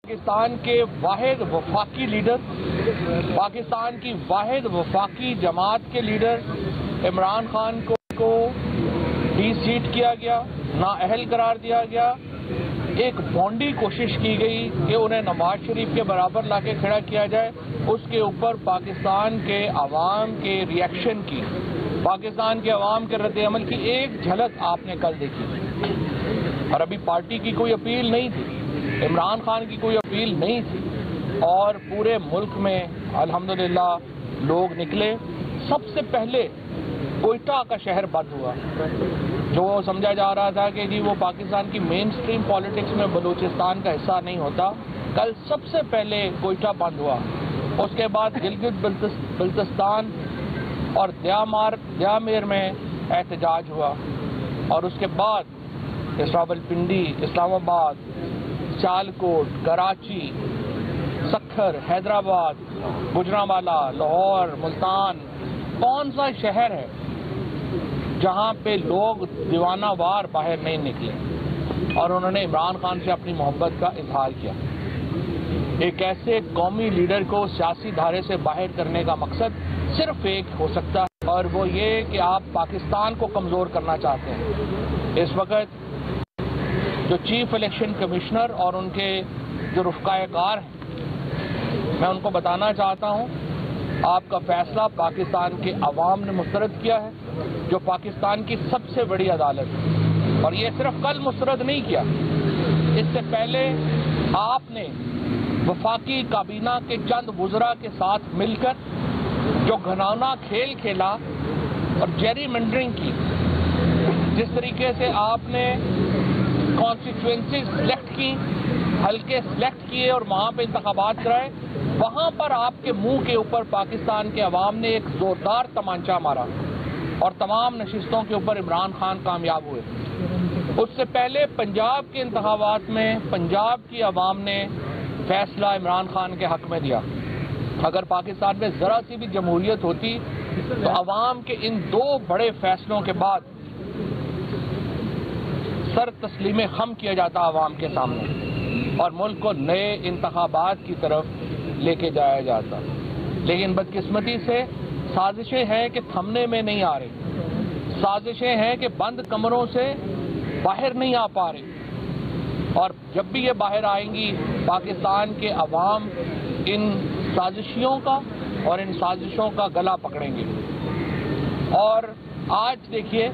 پاکستان کے واحد وفاقی لیڈر، پاکستان کی واحد وفاقی جماعت کے لیڈر عمران خان کو ڈی سیٹ کیا گیا، نااہل قرار دیا گیا۔ ایک بونڈی کوشش کی گئی کہ انہیں نواز شریف کے برابر لا کے کھڑا کیا جائے۔ اس کے اوپر پاکستان کے عوام کے ریئیکشن کی، پاکستان کے عوام کے رد عمل کی ایک جھلک آپ نے کل دیکھی، اور ابھی پارٹی کی کوئی اپیل نہیں تھی، عمران خان کی کوئی اپیل نہیں تھی، اور پورے ملک میں الحمدللہ لوگ نکلے۔ سب سے پہلے کوئٹہ کا شہر بند ہوا، جو سمجھا جا رہا تھا کہ جی وہ پاکستان کی مین سٹریم پالیٹکس میں بلوچستان کا حصہ نہیں ہوتا۔ کل سب سے پہلے کوئٹہ بند ہوا، اس کے بعد گلگت بلتستان اور دیامیر میں احتجاج ہوا، اور اس کے بعد راولپنڈی، اسلام آباد، سیالکوٹ، کراچی، سکھر، حیدرآباد، گوجرانوالا، لاہور، ملتان، کون سا شہر ہے جہاں پہ لوگ دیوانہ وار باہر نہیں نکلے اور انہوں نے عمران خان سے اپنی محبت کا اظہار کیا۔ ایک ایسے قومی لیڈر کو سیاسی دھارے سے باہر کرنے کا مقصد صرف ایک ہو سکتا ہے، اور وہ یہ کہ آپ پاکستان کو کمزور کرنا چاہتے ہیں۔ اس وقت جو چیف الیکشن کمشنر اور ان کے جو رفقائے کار ہیں، میں ان کو بتانا چاہتا ہوں، آپ کا فیصلہ پاکستان کے عوام نے مسترد کیا ہے، جو پاکستان کی سب سے بڑی عدالت ہے، اور یہ صرف کل مسترد نہیں کیا، اس سے پہلے آپ نے وفاقی کابینہ کے چند وزراء کے ساتھ مل کر جو گھناؤنا کھیل کھیلا اور جیری منڈرنگ کی، جس طریقے سے آپ نے کانسٹیچوئنسیز سلیکٹ کی، حلقے سلیکٹ کیے اور وہاں پہ انتخابات کرائے، وہاں پر آپ کے منہ کے اوپر پاکستان کے عوام نے ایک زوردار تمانچہ مارا اور تمام نشستوں کے اوپر عمران خان کامیاب ہوئے۔ اس سے پہلے پنجاب کے انتخابات میں پنجاب کی عوام نے فیصلہ عمران خان کے حق میں دیا۔ اگر پاکستان میں ذرا سی بھی جمہوریت ہوتی تو عوام کے ان دو بڑے فیصلوں کے بعد سر تسلیم خم کیا جاتا عوام کے سامنے اور ملک کو نئے انتخابات کی طرف لے کے جایا جاتا، لیکن بدقسمتی سے سازشیں ہیں کہ تھمنے میں نہیں آ رہی، سازشیں ہیں کہ بند کمروں سے باہر نہیں آ پا رہی، اور جب بھی یہ باہر آئیں گی پاکستان کے عوام ان سازشیوں کا اور ان سازشوں کا گلا پکڑیں گے۔ اور آج دیکھیے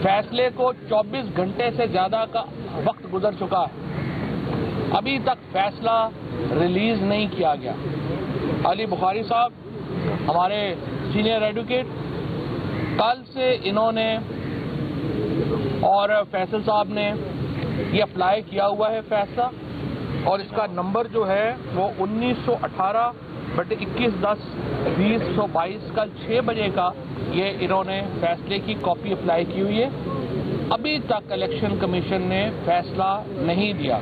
فیصلے کو 24 گھنٹے سے زیادہ کا وقت گزر چکا ہے، ابھی تک فیصلہ ریلیز نہیں کیا گیا۔ علی بخاری صاحب ہمارے سینئر ایڈوکیٹ، کل سے انہوں نے اور فیصل صاحب نے یہ اپلائی کیا ہوا ہے فیصلہ، اور اس کا نمبر جو ہے وہ 1918/21/10/2022 کل 6 بجے کا یہ انہوں نے فیصلے کی کاپی اپلائی کی ہوئی ہے۔ ابھی تک الیکشن کمیشن نے فیصلہ نہیں دیا۔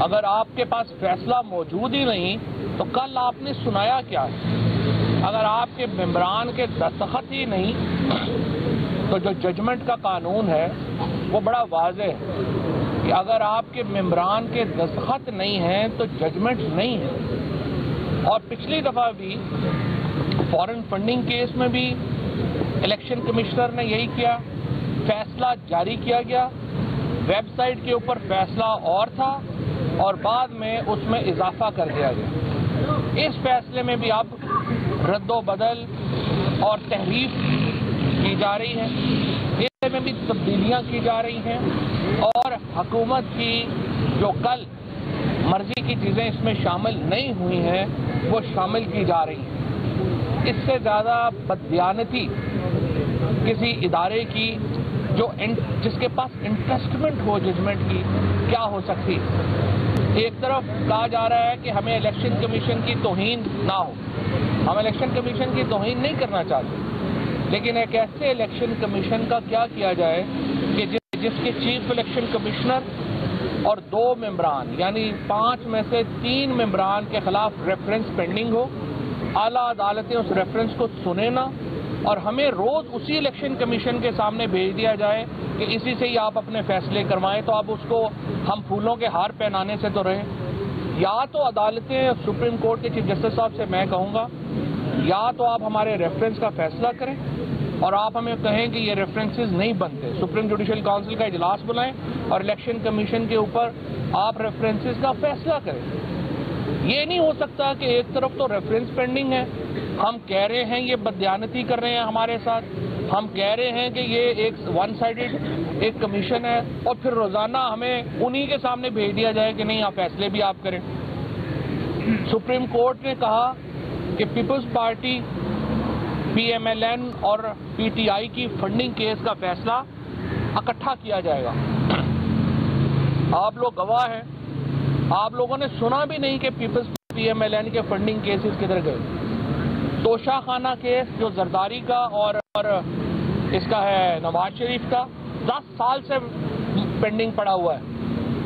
اگر آپ کے پاس فیصلہ موجود ہی نہیں تو کل آپ نے سنایا کیا ہے؟ اگر آپ کے ممبران کے دستخط ہی نہیں تو جو ججمنٹ کا قانون ہے وہ بڑا واضح ہے کہ اگر آپ کے ممبران کے دستخط نہیں ہیں تو ججمنٹ نہیں ہے۔ اور پچھلی دفعہ بھی فارن فنڈنگ کیس میں بھی الیکشن کمشنر نے یہی کیا، فیصلہ جاری کیا گیا، ویب سائٹ کے اوپر فیصلہ اور تھا اور بعد میں اس میں اضافہ کر دیا گیا۔ اس فیصلے میں بھی اب رد و بدل اور تحریف کی جا رہی ہے، اس میں بھی تبدیلیاں کی جا رہی ہیں، اور حکومت کی جو کل مرضی کی چیزیں اس میں شامل نہیں ہوئی ہیں وہ شامل کی جا رہی ہیں۔ اس سے زیادہ بددیانتی کسی ادارے کی جس کے پاس انٹرسٹمنٹ ہو ججمنٹ کی کیا ہو سکتی؟ ایک طرف کہا جا رہا ہے کہ ہمیں الیکشن کمیشن کی توہین نہ ہو، ہم الیکشن کمیشن کی توہین نہیں کرنا چاہتے، لیکن ایک ایسے الیکشن کمیشن کا کیا کیا جائے کہ جس کے چیف الیکشن کمشنر اور 2 ممبران یعنی 5 میں سے 3 ممبران کے خلاف ریفرنس پینڈنگ ہو، اعلیٰ عدالتیں اس ریفرنس کو سنے نہ اور ہمیں روز اسی الیکشن کمیشن کے سامنے بھیج دیا جائے کہ اسی سے ہی آپ اپنے فیصلے کروائیں، تو اب اس کو ہم پھولوں کے ہار پہنانے سے تو رہیں۔ یا تو عدالتیں سپریم کورٹ کے چیف جسٹس صاحب سے میں کہوں گا، یا تو آپ ہمارے ریفرنس کا فیصلہ کریں اور آپ ہمیں کہیں کہ یہ ریفرنسز نہیں بنتے، سپریم جوڈیشل کونسل کا اجلاس بلائیں اور الیکشن کمیشن کے اوپر آپ ریفرنسز کا فیصلہ کریں۔ یہ نہیں ہو سکتا کہ ایک طرف تو ریفرنس پینڈنگ ہے، ہم کہہ رہے ہیں یہ بددیانتی کر رہے ہیں ہمارے ساتھ، ہم کہہ رہے ہیں کہ یہ ایک ون سائیڈڈ ایک کمیشن ہے، اور پھر روزانہ ہمیں انہی کے سامنے بھیج دیا جائے کہ نہیں آپ فیصلے بھی آپ کریں۔ سپریم کورٹ نے کہا کہ Peoples Party, P M L N اور پی ٹی آئی کی فنڈنگ کیس کا فیصلہ اکٹھا کیا جائے گا۔ آپ لوگ گواہ ہیں، آپ لوگوں نے سنا بھی نہیں کہ Peoples P M L N کے فنڈنگ کیسز کدھر گئے۔ توشہ خانہ کیس جو زرداری کا اور اس کا ہے نواز شریف کا، 10 سال سے پینڈنگ پڑا ہوا ہے،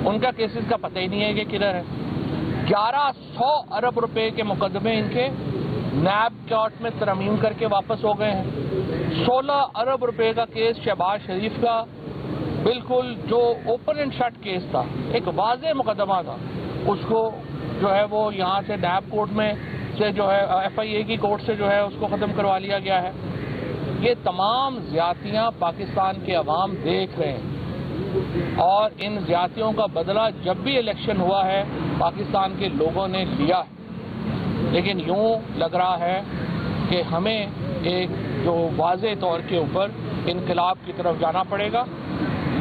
ان کا کیسز کا پتہ ہی نہیں ہے کہ کدھر ہے۔ 1100 ارب روپے کے مقدمے ان کے نیب کورٹ میں ترمیم کر کے واپس ہو گئے ہیں۔ 16 ارب روپے کا کیس شہباز شریف کا، بالکل جو اوپن اینڈ شٹ کیس تھا، ایک واضح مقدمہ تھا، اس کو جو ہے وہ یہاں سے نیب کورٹ میں سے جو ہے ایف آئی اے کی کورٹ سے جو ہے اس کو ختم کروا لیا گیا ہے۔ یہ تمام زیادتیاں پاکستان کے عوام دیکھ رہے ہیں، اور ان زیادتیوں کا بدلہ جب بھی الیکشن ہوا ہے پاکستان کے لوگوں نے لیا ہے۔ لیکن یوں لگ رہا ہے کہ ہمیں ایک جو واضح طور کے اوپر انقلاب کی طرف جانا پڑے گا،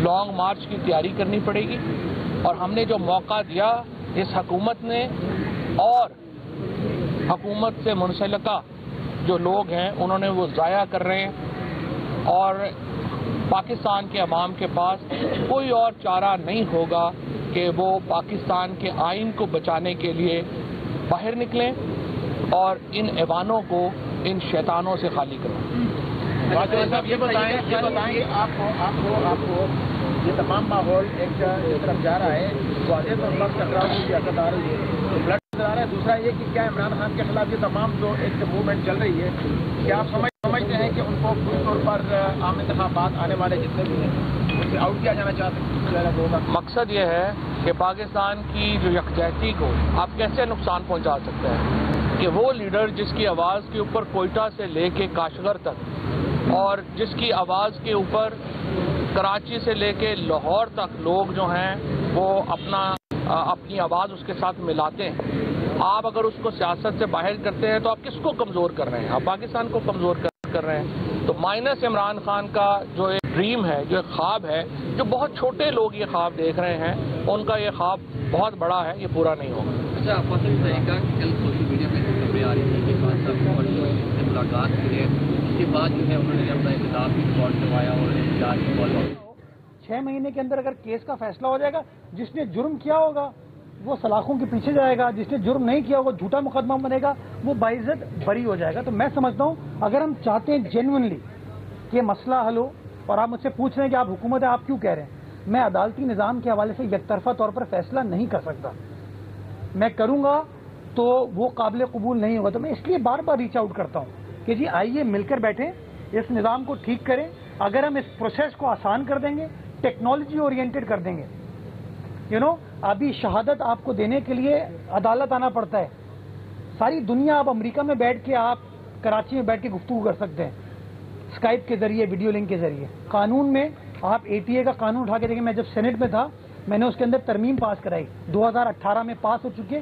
لانگ مارچ کی تیاری کرنی پڑے گی، اور ہم نے جو موقع دیا اس حکومت نے اور حکومت سے منسلکہ جو لوگ ہیں انہوں نے وہ ضائع کر رہے ہیں، اور پاکستان کے عوام کے پاس کوئی اور چارہ نہیں ہوگا کہ وہ پاکستان کے آئین کو بچانے کے لیے باہر نکلیں اور ان ایوانوں کو ان شیطانوں سے خالی کریں۔ یہ بتائیں آپ کو یہ تمام ماحول ایک طرف جا رہا ہے، واضح طور پر ٹکراؤ کی سیاست آ رہی ہے، بلڈ نظر آ رہا ہے۔ دوسرا یہ کہ کیا عمران خان کے خلاف یہ تمام جو ایک موومنٹ چل رہی ہے، کیا آپ سمجھتے ہیں کہ ان کو پوری طور پر عام انتخابات آنے والے جتنے بھی ہیں ان سے آؤٹ کیا جانا چاہتے ہیں؟ مقصد یہ ہے کہ پاکستان کی جو یکجہتی کو آپ کیسے نقصان پہنچا سکتے ہیں کہ وہ لیڈر جس کی آواز کے اوپر کوئٹہ سے لے کے کاشغر تک، اور جس کی آواز کے اوپر کراچی سے لے کے لاہور تک لوگ جو ہیں وہ اپنی آواز اس کے ساتھ ملاتے ہیں، آپ اگر اس کو سیاست سے باہر کرتے ہیں تو آپ کس کو کمزور کر رہے ہیں؟ آپ پاکستان کو کمزور کر رہے ہیں۔ تو مائنس عمران خان کا جو ایک ڈریم ہے، جو ایک خواب ہے، جو بہت چھوٹے لوگ یہ خواب دیکھ رہے ہیں، ان کا یہ خواب بہت بڑا ہے، یہ پورا نہیں ہوگا۔ اچھا، آپ پتہ نہیں کہ کل سوشل میڈیا پہ خبریں آ رہی تھیں کہ خان صاحب سے ملاقات کی ہے، اس کے بعد جو ہے انہوں نے اپنا اختلاف بھی ریکارڈ کروایا اور احتجاج بھی کال۔ 6 مہینے کے اندر اگر کیس کا فیصلہ ہو جائے گا، جس نے جرم کیا ہوگا وہ سلاخوں کے پیچھے جائے گا، جس نے جرم نہیں کیا ہوگا جھوٹا مقدمہ بنے گا، وہ باعزت بری ہو جائے گا۔ تو میں سمجھتا ہوں اگر ہم چاہتے ہیں جینوئنلی کہ مسئلہ حل ہو، اور آپ مجھ سے پوچھ رہے ہیں کہ آپ حکومت ہے آپ کیوں کہہ رہے ہیں، میں عدالتی نظام کے حوالے سے یک طرفہ طور پر فیصلہ نہیں کر سکتا، میں کروں گا تو وہ قابل قبول نہیں ہوگا۔ تو میں اس لیے بار بار ریچ آؤٹ کرتا ہوں کہ جی آئیے مل کر بیٹھیں، اس نظام کو ٹھیک کریں۔ اگر ہم اس پروسیس کو آسان کر دیں گے، ٹیکنالوجی اورینٹڈ کر دیں گے، ابھی شہادت آپ کو دینے کے لیے عدالت آنا پڑتا ہے، ساری دنیا آپ امریکہ میں بیٹھ کے آپ کراچی میں بیٹھ کے گفتگو کر سکتے ہیں اسکائپ کے ذریعے، ویڈیو لنک کے ذریعے۔ قانون میں آپ اے ٹی اے کا قانون اٹھا کے دیکھیں، میں جب سینٹ میں تھا میں نے اس کے اندر ترمیم پاس کرائی، 2018 میں پاس ہو چکی ہے۔